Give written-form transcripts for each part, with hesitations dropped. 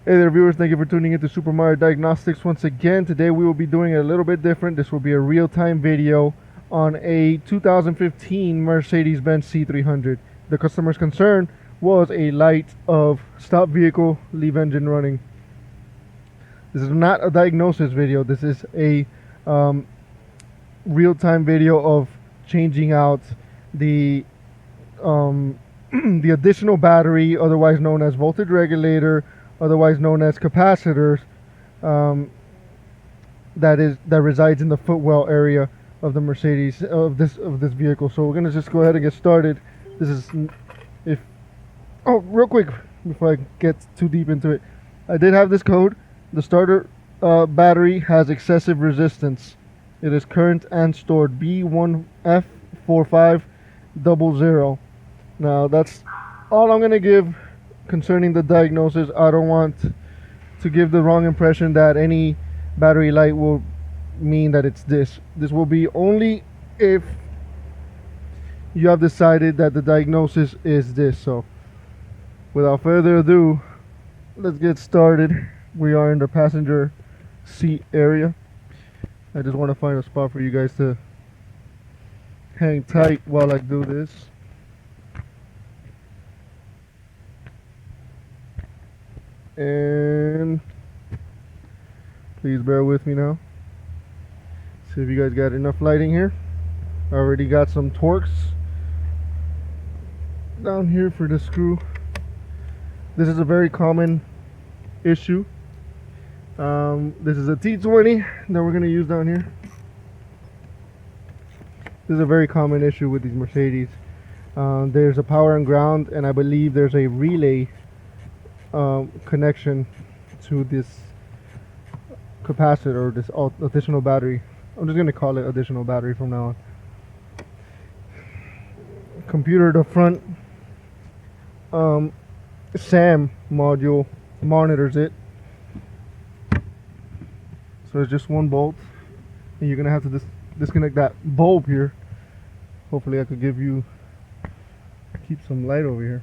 Hey there viewers, thank you for tuning into Supermariodiagnostics once again. Today we will be doing it a little bit different. This will be a real-time video on a 2015 Mercedes-Benz C300. The customer's concern was a light of stop vehicle, leave engine running. This is not a diagnosis video. This is a real-time video of changing out the the additional battery, otherwise known as voltage regulator, otherwise known as capacitors, that resides in the footwell area of the Mercedes of this vehicle. So we're gonna just go ahead and get started. This is real quick before I get too deep into it. I did have this code. The starter battery has excessive resistance. It is current and stored B1F4500. Now that's all I'm gonna give concerning the diagnosis. I don't want to give the wrong impression that any battery light will mean that it's this. This will be only if you have decided that the diagnosis is this. So without further ado, let's get started. We are in the passenger seat area. I just want to find a spot for you guys to hang tight while I do this. And please bear with me now. See if you guys got enough lighting here. I already got some torques down here for the screw. This is a very common issue. This is a T20 that we're going to use down here. This is a very common issue with these Mercedes. There's a power and ground, and I believe there's a relay connection to this capacitor, or this additional battery. I'm just gonna call it additional battery from now on. Computer, the front SAM module monitors it, so it's just one bolt, and you're gonna have to disconnect that bulb here. Hopefully I could keep some light over here.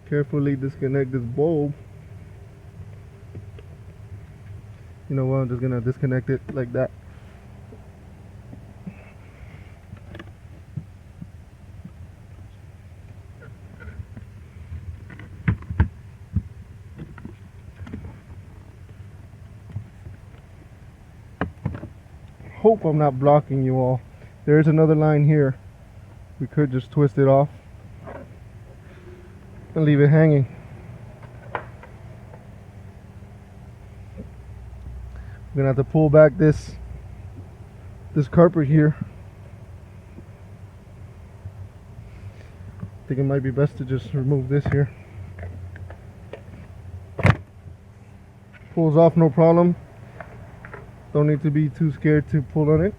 Carefully disconnect this bulb. You know what, I'm just gonna disconnect it like that. Hope I'm not blocking you all. There is another line here. We could just twist it off and leave it hanging. I'm gonna have to pull back this carpet here. I think it might be best to just remove this here. Pulls off no problem. Don't need to be too scared to pull on it.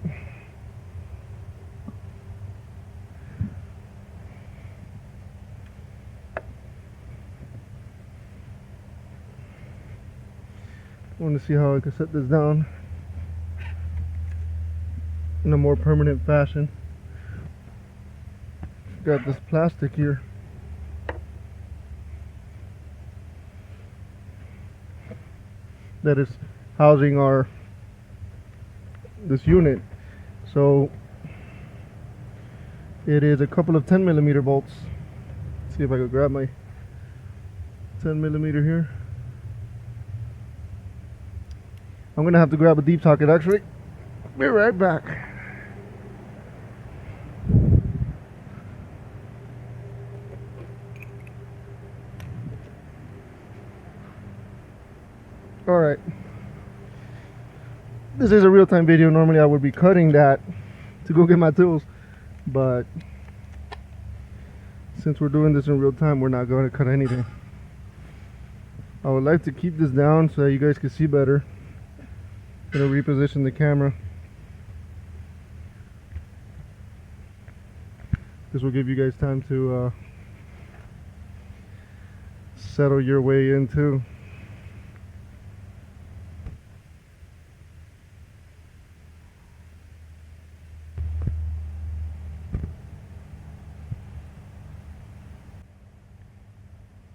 I want to see how I can set this down in a more permanent fashion. Got this plastic here. That is housing this unit. So it is a couple of 10mm bolts. Let's see if I could grab my 10mm here. I'm gonna have to grab a deep socket actually. Be right back. Alright. This is a real-time video. Normally I would be cutting that to go get my tools, but since we're doing this in real time, we're not going to cut anything. I would like to keep this down so that you guys can see better. I'm going to reposition the camera. This will give you guys time to settle your way into.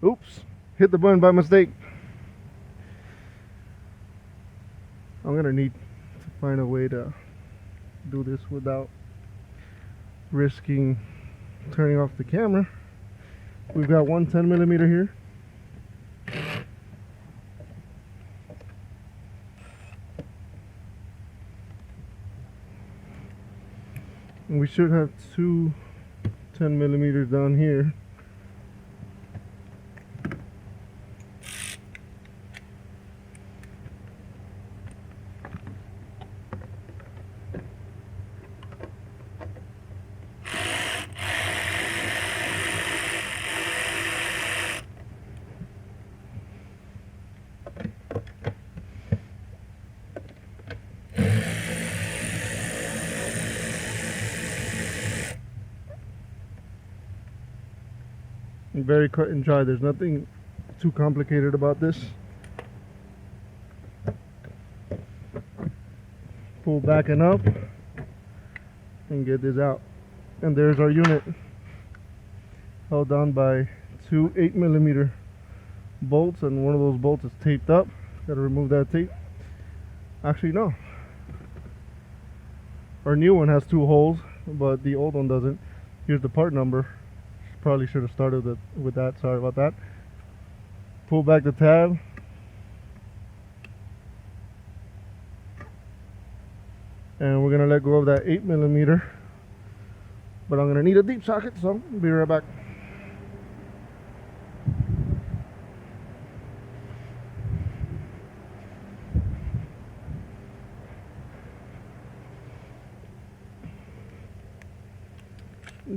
Oops, hit the button by mistake. I'm gonna need to find a way to do this without risking turning off the camera. We've got one 10mm here. And we should have two 10mm down here. Very cut and dry. There's nothing too complicated about this. Pull back and up and get this out. And there's our unit, held down by two 8mm bolts, and one of those bolts is taped up. Gotta remove that tape. Actually, no. Our new one has two holes, but the old one doesn't. Here's the part number. Probably should have started with that. Sorry about that. Pull back the tab. And we're gonna let go of that 8mm. But I'm gonna need a deep socket, so I'll be right back.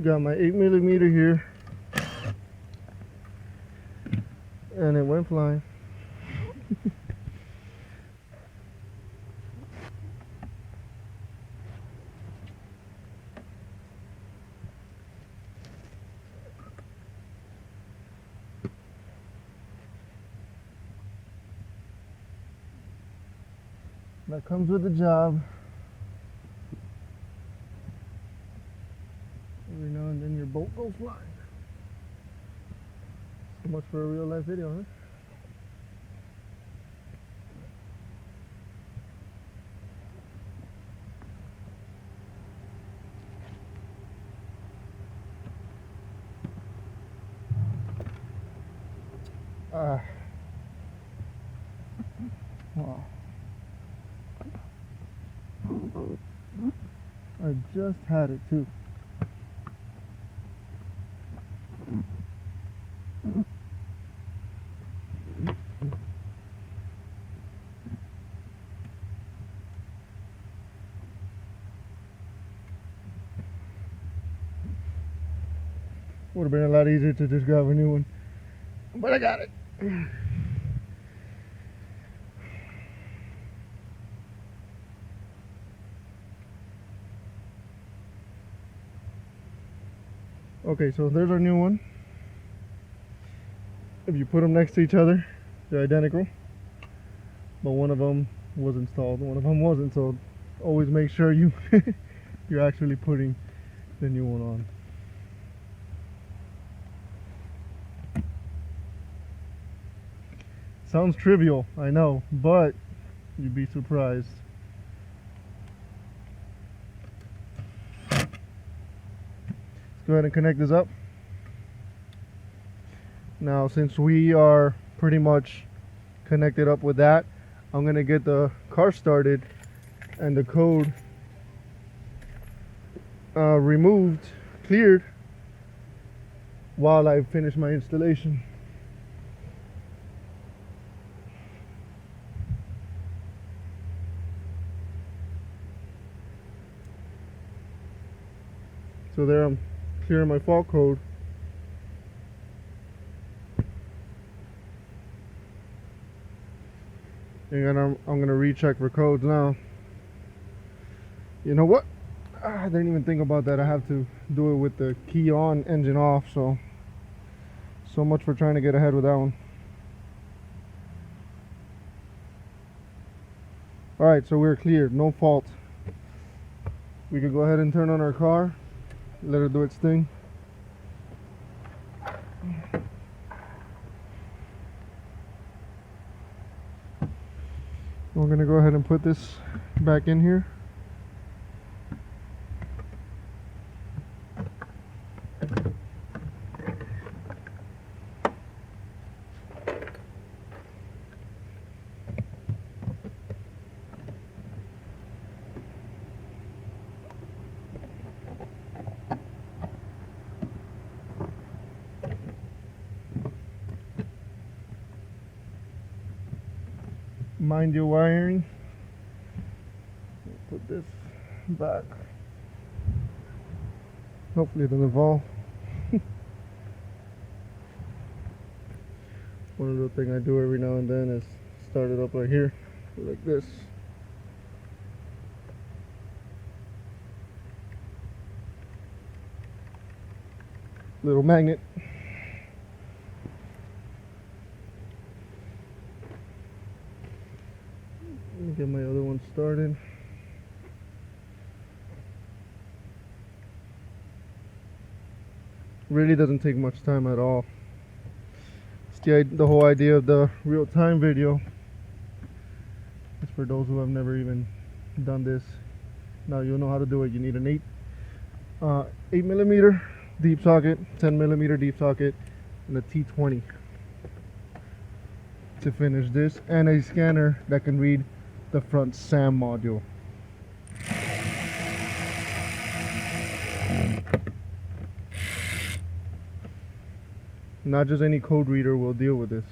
Got my 8mm here. And it went flying. That comes with the job. Every now and then your bolt goes flying. So much for a real life video, huh? Wow. I just had it too. Would have been a lot easier to just grab a new one, but I got it. Okay, so there's our new one. If you put them next to each other, they're identical, but one of them was installed, one of them wasn't, so always make sure you you're actually putting the new one on. Sounds trivial, I know, but you'd be surprised. Let's go ahead and connect this up. Now, since we are pretty much connected up with that, I'm gonna get the car started and the code removed, cleared, while I finish my installation. So there, I'm clearing my fault code. And I'm gonna recheck for codes now. You know what? I didn't even think about that. I have to do it with the key on, engine off. So much for trying to get ahead with that one. All right, so we're cleared, no fault. We could go ahead and turn on our car, let it do its thing. We're gonna go ahead and put this back in here. Mind your wiring. Put this back. Hopefully it doesn't fall. One little thing I do every now and then is start it up right here, like this. Little magnet. Let me get my other one started. Really doesn't take much time at all. It's the whole idea of the real-time video. It's for those who have never even done this. Now you'll know how to do it. You need an 8mm deep socket, 10mm deep socket, and a T20 to finish this, and a scanner that can read the front SAM module. Not just any code reader will deal with this.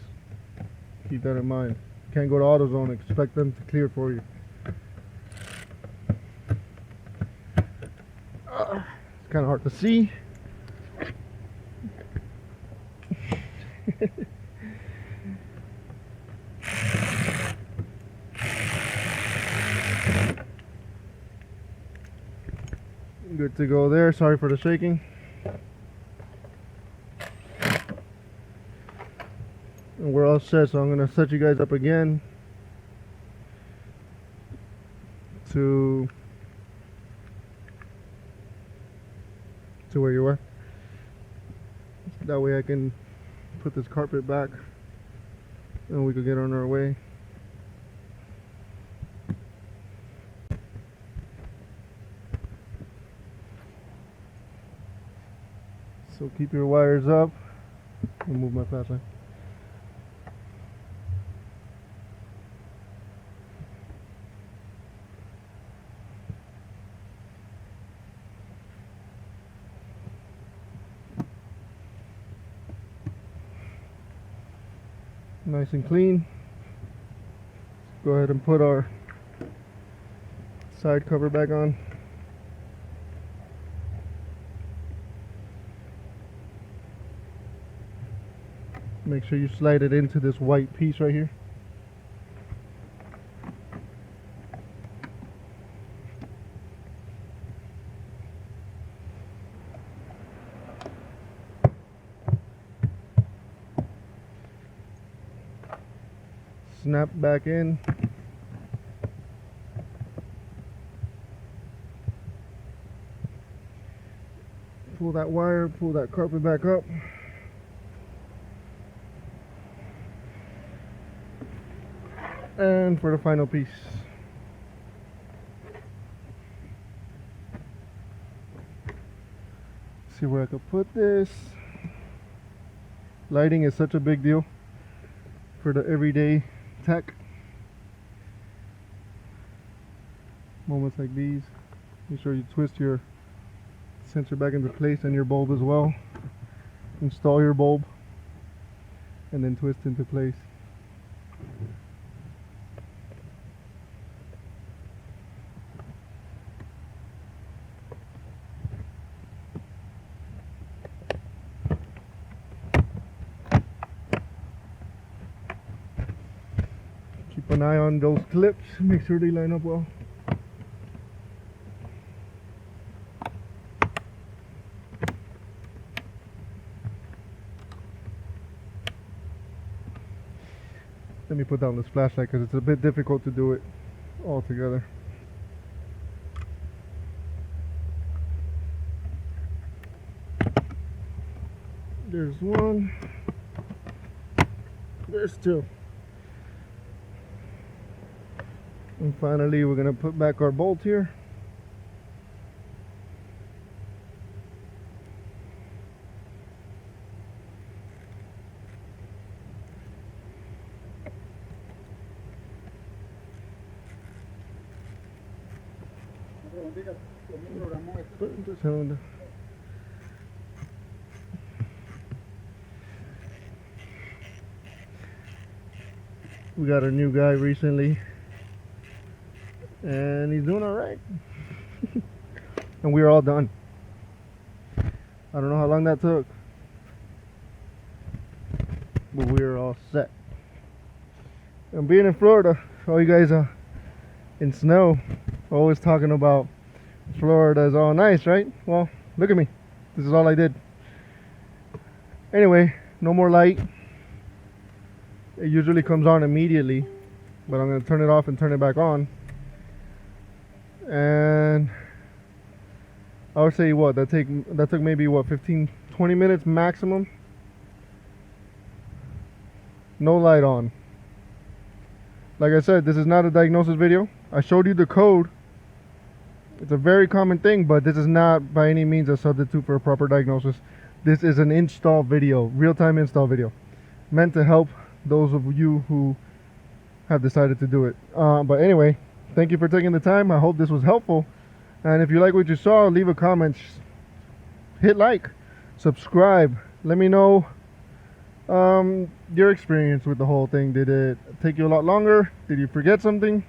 Keep that in mind. Can't go to AutoZone and expect them to clear for you. It's kind of hard to see. Good to go there. Sorry for the shaking. And we're all set, so I'm going to set you guys up again to where you were. That way I can put this carpet back and we could get on our way. So keep your wires up. I'll move my flashlight. Nice and clean. Go ahead and put our side cover back on. Make sure you slide it into this white piece right here. Snap back in. Pull that wire, pull that carpet back up. And for the final piece. See where I could put this. Lighting is such a big deal for the everyday tech. Moments like these, make sure you twist your sensor back into place and your bulb as well. Install your bulb and then twist into place. Keep an eye on those clips, make sure they line up well. Let me put down this flashlight because it's a bit difficult to do it all together. There's one. There's two. And finally, we're gonna put back our bolt here. We got a new guy recently, and he's doing all right. And we're all done. I don't know how long that took, but we're all set. And being in Florida, all you guys in snow, always talking about Florida is all nice, right? Well, look at me. This is all I did. Anyway, no more light. It usually comes on immediately, but I'm gonna turn it off and turn it back on. And I would say what that took maybe what 15-20 minutes maximum. No light on. Like I said, this is not a diagnosis video. I showed you the code. It's a very common thing, but this is not by any means a substitute for a proper diagnosis. This is an install video, real-time install video, meant to help those of you who have decided to do it. But anyway, thank you for taking the time. I hope this was helpful. And if you like what you saw, leave a comment, hit like, subscribe. Let me know your experience with the whole thing. Did it take you a lot longer? Did you forget something?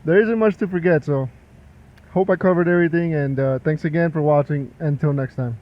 There isn't much to forget, so hope I covered everything, and thanks again for watching. Until next time.